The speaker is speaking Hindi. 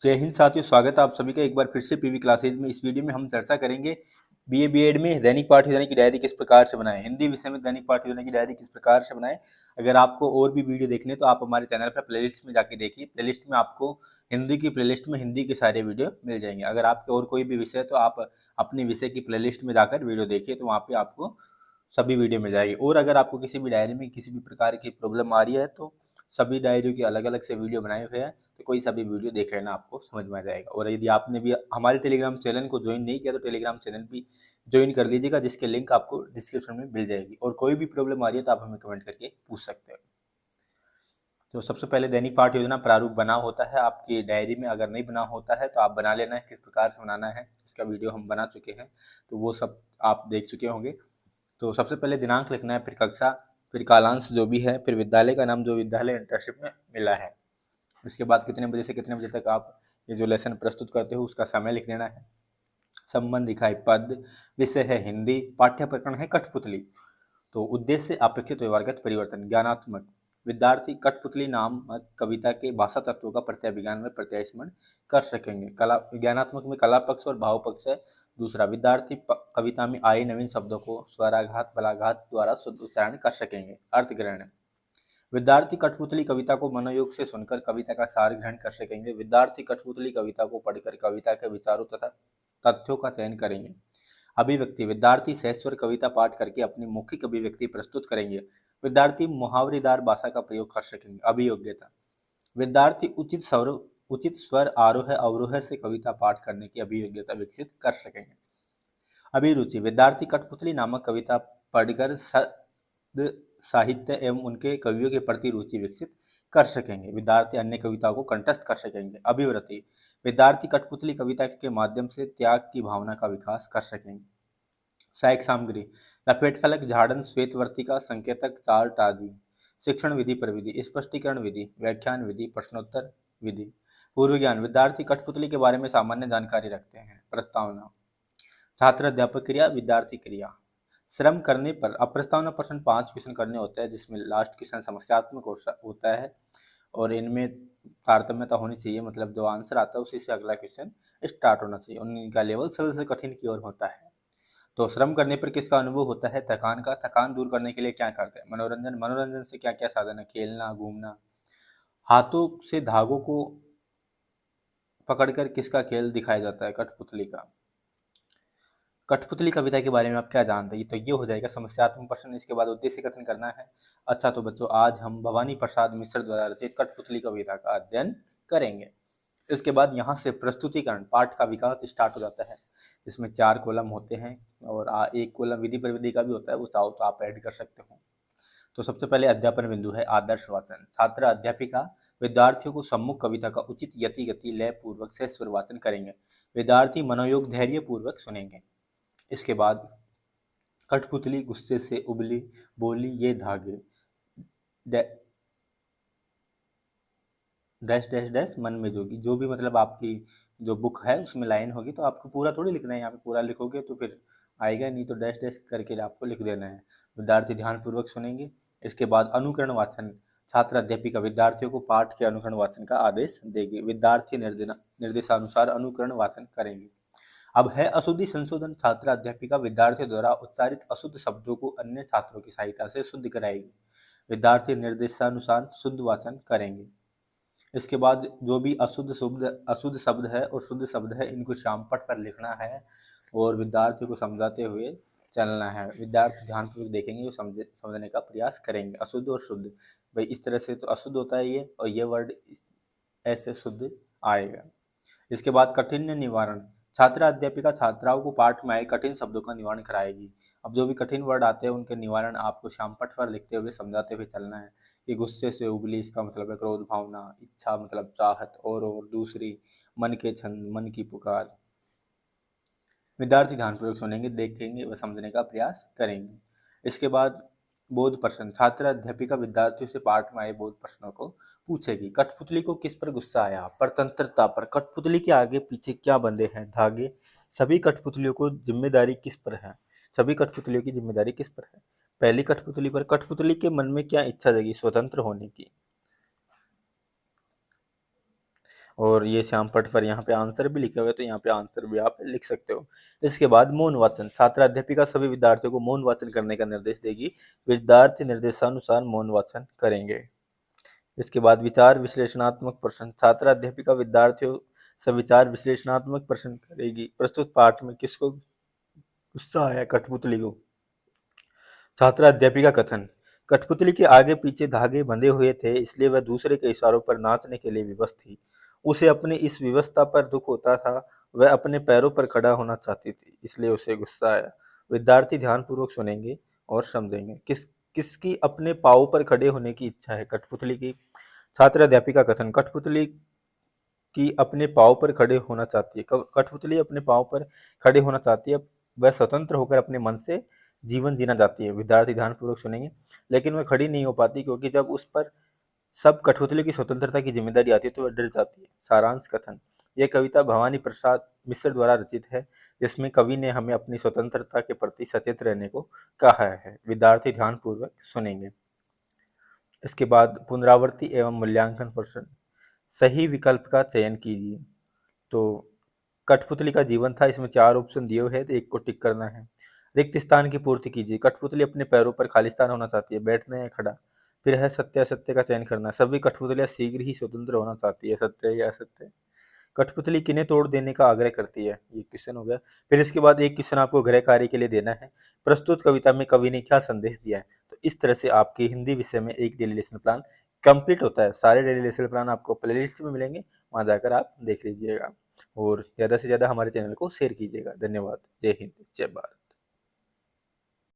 जय हिंद साथियों, स्वागत है आप सभी का एक बार फिर से पीवी क्लासेज में। इस वीडियो में हम चर्चा करेंगे बीए बीएड में दैनिक पाठ्ययोजना की डायरी किस प्रकार से बनाएं, हिंदी विषय में दैनिक पाठ्ययोजना की डायरी किस प्रकार से बनाएं। अगर आपको और भी वीडियो देखने तो आप हमारे चैनल पर प्लेलिस्ट में जाके देखिए। प्लेलिस्ट में आपको हिंदी की प्लेलिस्ट में हिंदी के सारे वीडियो मिल जाएंगे। अगर आपके और कोई भी विषय तो आप अपने विषय की प्लेलिस्ट में जाकर वीडियो देखिए, तो वहाँ पे आपको सभी वीडियो मिल जाएगी। और अगर आपको किसी भी डायरी में किसी भी प्रकार की प्रॉब्लम आ रही है तो सभी डायरियों के अलग अलग से वीडियो बनाए हुए हैं, तो कोई सभी वीडियो देख लेना, आपको समझ में आ जाएगा। और यदि आपने भी हमारे टेलीग्राम चैनल को ज्वाइन नहीं किया तो टेलीग्राम चैनल भी ज्वाइन कर लीजिएगा, जिसके लिंक आपको डिस्क्रिप्शन में मिल जाएगी। और कोई भी प्रॉब्लम आ रही है तो आप हमें कमेंट करके पूछ सकते हो। तो सबसे पहले दैनिक पाठ योजना प्रारूप बना होता है आपकी डायरी में। अगर नहीं बना होता है तो आप बना लेना है। किस प्रकार से बनाना है इसका वीडियो हम बना चुके हैं, तो वो सब आप देख चुके होंगे। तो सबसे पहले दिनांक लिखना है, फिर कक्षा, फिर कालांश जो भी है, फिर विद्यालय का नाम जो विद्यालय इंटर्नशिप में मिला है। उसके बाद कितने बजे से कितने बजे तक आप ये जो लेसन प्रस्तुत करते हो उसका समय लिख देना है। संबंध दिखाई पद, विषय है हिंदी, पाठ्य प्रकरण है कठपुतली। तो उद्देश्य अपेक्षित व्यवहारगत परिवर्तन, ज्ञानात्मक, विद्यार्थी कठपुतली नामक कविता के भाषा तत्वों का प्रत्यय विज्ञान में प्रत्यास्मरण कर सकेंगे। कला, ज्ञानात्मक में कला पक्ष और भाव पक्ष है। दूसरा, विद्यार्थी कविता में आए नवीन शब्दों को स्वराघात बलाघात द्वारा शुद्ध उच्चारण कर सकेंगे। अर्थ ग्रहण, विद्यार्थी कठपुतली कविता को मनोयोग से सुनकर कविता का सार ग्रहण कर सकेंगे। विद्यार्थी कठपुतली कविता को पढ़कर कविता के विचारों तथा तथ्यों का चयन करेंगे। अभिव्यक्ति, विद्यार्थी सहस्वर कविता पाठ करके अपनी मौखिक अभिव्यक्ति प्रस्तुत करेंगे। विद्यार्थी मुहावरेदार भाषा का प्रयोग कर सकेंगे। अभियोग्यता, विद्यार्थी उचित स्वर आरोह अवरोह से कविता पाठ करने की अभियोग्यता विकसित कर सकेंगे। अभिरुचि, विद्यार्थी कठपुतली नामक कविता पढ़कर साहित्य एवं उनके कवियों के प्रति रुचि विकसित कर सकेंगे। विद्यार्थी अन्य कविताओं को कंठस्थ कर सकेंगे। अभिवृत्ति, विद्यार्थी कठपुतली कविता के माध्यम से त्याग की भावना का विकास कर सकेंगे। सहायक सामग्री, लपेट फलक, झाड़न, श्वेत वर्तिका, संकेतक, चार्ट आदि। शिक्षण विधि प्रविधि, स्पष्टीकरण विधि, व्याख्यान विधि, प्रश्नोत्तर विधि। पूर्व ज्ञान, विद्यार्थी कठपुतली के बारे में सामान्य जानकारी रखते हैं। प्रस्तावना, छात्र अध्यापक क्रिया, विद्यार्थी क्रिया। श्रम करने पर अब प्रस्तावना प्रश्न 5 क्वेश्चन करने होते हैं, जिसमें लास्ट क्वेश्चन समस्यात्मक होता है और इनमें तारतम्यता होनी चाहिए। मतलब जो आंसर आता है उसी से अगला क्वेश्चन स्टार्ट होना चाहिए। उनका लेवल सरल से कठिन की ओर होता है। तो श्रम करने पर किसका अनुभव होता है? थकान का। थकान दूर करने के लिए क्या करते हैं? मनोरंजन। मनोरंजन से क्या क्या साधन है? खेलना, घूमना। हाथों से धागों को पकड़कर किसका खेल दिखाया जाता है? कठपुतली का। कठपुतली कविता के बारे में आप क्या जानते हैं? तो ये हो जाएगा समस्यात्मक प्रश्न। इसके बाद उद्देश्य कथन करना है। अच्छा तो बच्चों, आज हम भवानी प्रसाद मिश्र द्वारा रचित कठपुतली कविता का अध्ययन करेंगे। इसके बाद यहाँ से प्रस्तुतिकरण पाठ का विकास स्टार्ट हो जाता है। इसमें 4 कॉलम होते हैं और एक कॉलम विधि प्रविधि का भी होता है, वो चाहो तो आप ऐड कर सकते हो। तो सबसे पहले अध्यापन बिंदु है आदर्श वाचन। छात्र अध्यापिका विद्यार्थियों को सम्मुख कविता का उचित यति गति लय पूर्वक से स्वर वाचन करेंगे। विद्यार्थी मनोयोग धैर्य पूर्वक सुनेंगे। इसके बाद कठपुतली गुस्से से उबली, बोली ये धागे, डैश डैश डैश मन में जोगी। जो भी मतलब आपकी जो बुक है उसमें लाइन होगी, तो आपको पूरा थोड़ी लिखना है। यहाँ पे पूरा लिखोगे तो फिर आएगा नहीं, तो डैश डैश करके आपको लिख देना है। विद्यार्थी ध्यानपूर्वक सुनेंगे। इसके बाद अनुकरण वाचन, छात्र अध्यापिका विद्यार्थियों को पाठ के अनुकरण वाचन का आदेश देगी। विद्यार्थी निर्देशानुसार अनुकरण वाचन करेंगे। अब है अशुद्धि संशोधन, छात्र अध्यापिका विद्यार्थियों द्वारा उच्चारित अशुद्ध शब्दों को अन्य छात्रों की सहायता से शुद्ध कराएगी। विद्यार्थी निर्देशानुसार शुद्ध वाचन करेंगे। इसके बाद जो भी अशुद्ध शब्द है और शुद्ध शब्द है, इनको श्यामपट्ट पर लिखना है और विद्यार्थी को समझाते हुए चलना है। विद्यार्थी ध्यानपूर्वक देखेंगे और समझने का प्रयास करेंगे। अशुद्ध और शुद्ध, भाई इस तरह से तो अशुद्ध होता है ये, और ये वर्ड ऐसे शुद्ध आएगा। इसके बाद कठिन निवारण, छात्र अध्यापिका छात्राओं को पाठ में आए कठिन शब्दों का निवारण कराएगी। अब जो भी कठिन वर्ड आते हैं उनके निवारण आपको श्यामपट्ट पर लिखते हुए समझाते हुए चलना है। कि गुस्से से उबली, इसका मतलब है क्रोध भावना, इच्छा मतलब चाहत, और दूसरी मन के छंद, मन की पुकार। विद्यार्थी ध्यानपूर्वक सुनेंगे, देखेंगे व समझने का प्रयास करेंगे। इसके बाद बोध प्रश्न, छात्र अध्यापिका विद्यार्थियों से पाठ में आए बोध प्रश्नों को पूछेगी। कठपुतली को किस पर गुस्सा आया? परतंत्रता पर। कठपुतली के आगे पीछे क्या बंधे हैं? धागे। सभी कठपुतलियों को जिम्मेदारी किस पर है? सभी कठपुतलियों की जिम्मेदारी किस पर है? पहली कठपुतली पर। कठपुतली के मन में क्या इच्छा जगी? स्वतंत्र होने की। और ये श्याम पट पर यहाँ पे आंसर भी लिखे हुए, तो यहाँ पे आंसर भी आप लिख सकते हो। इसके बाद मौन वाचन, छात्रा अध्यापिका सभी विद्यार्थियों को मौन वाचन करने का निर्देश देगी। विद्यार्थी निर्देशानुसार मौन वाचन करेंगे। इसके बाद विचार विश्लेषणात्मक प्रश्न, छात्रा अध्यापिका विद्यार्थियों से विचार विश्लेषणात्मक प्रश्न करेगी। प्रस्तुत पाठ में किसको गुस्सा आया? कठपुतली को। छात्रा अध्यापिका कथन, कठपुतली के आगे पीछे धागे बंधे हुए थे, इसलिए वह दूसरे के इशारों पर नाचने के लिए विवश थी। उसे अपनी इस विवशता पर दुख होता था। वह अपने पैरों पर खड़ा होना चाहती थी, इसलिए उसे गुस्सा आया। विद्यार्थी ध्यानपूर्वक सुनेंगे और समझेंगे। किसकी अपने पाँव पर खड़े होने की इच्छा है? कठपुतली की। छात्र अध्यापिका कथन, कठपुतली की अपने पाँव पर खड़े होना चाहती है। कठपुतली अपने पाँव पर खड़े होना चाहती है। वह स्वतंत्र होकर अपने मन से जीवन जीना चाहती है। विद्यार्थी ध्यानपूर्वक सुनेंगे, लेकिन वह खड़ी नहीं हो पाती, क्योंकि जब उस पर सब कठपुतली की स्वतंत्रता की जिम्मेदारी आती है तो वह डर जाती है। सारांश कथन, यह कविता भवानी प्रसाद मिश्र द्वारा रचित है, जिसमें कवि ने हमें अपनी स्वतंत्रता के प्रति सचेत रहने को कहा है। विद्यार्थी ध्यानपूर्वक सुनेंगे। इसके बाद पुनरावृत्ति एवं मूल्यांकन प्रश्न, सही विकल्प का चयन कीजिए। तो कठपुतली का जीवन था, इसमें 4 ऑप्शन दिए हुए हैं, तो एक को टिक करना है। रिक्त स्थान की पूर्ति कीजिए, कठपुतली अपने पैरों पर खाली स्थान होना चाहती है, बैठना या खड़ा। फिर है सत्य असत्य का चयन करना, सभी कठपुतलियां शीघ्र ही स्वतंत्र होना चाहती है, सत्य या असत्य। कठपुतली किन्हें तोड़ देने का आग्रह करती है, ये क्वेश्चन हो गया। फिर इसके बाद एक क्वेश्चन आपको गृह कार्य के लिए देना है, प्रस्तुत कविता में कवि ने क्या संदेश दिया है। तो इस तरह से आपके हिंदी विषय में एक डेली लेसन प्लान कंप्लीट होता है। सारे डेली लेसन प्लान आपको प्लेलिस्ट में मिलेंगे, वहां जाकर आप देख लीजिएगा। और ज़्यादा से ज़्यादा हमारे चैनल को शेयर कीजिएगा। धन्यवाद। जय हिंद, जय भारत।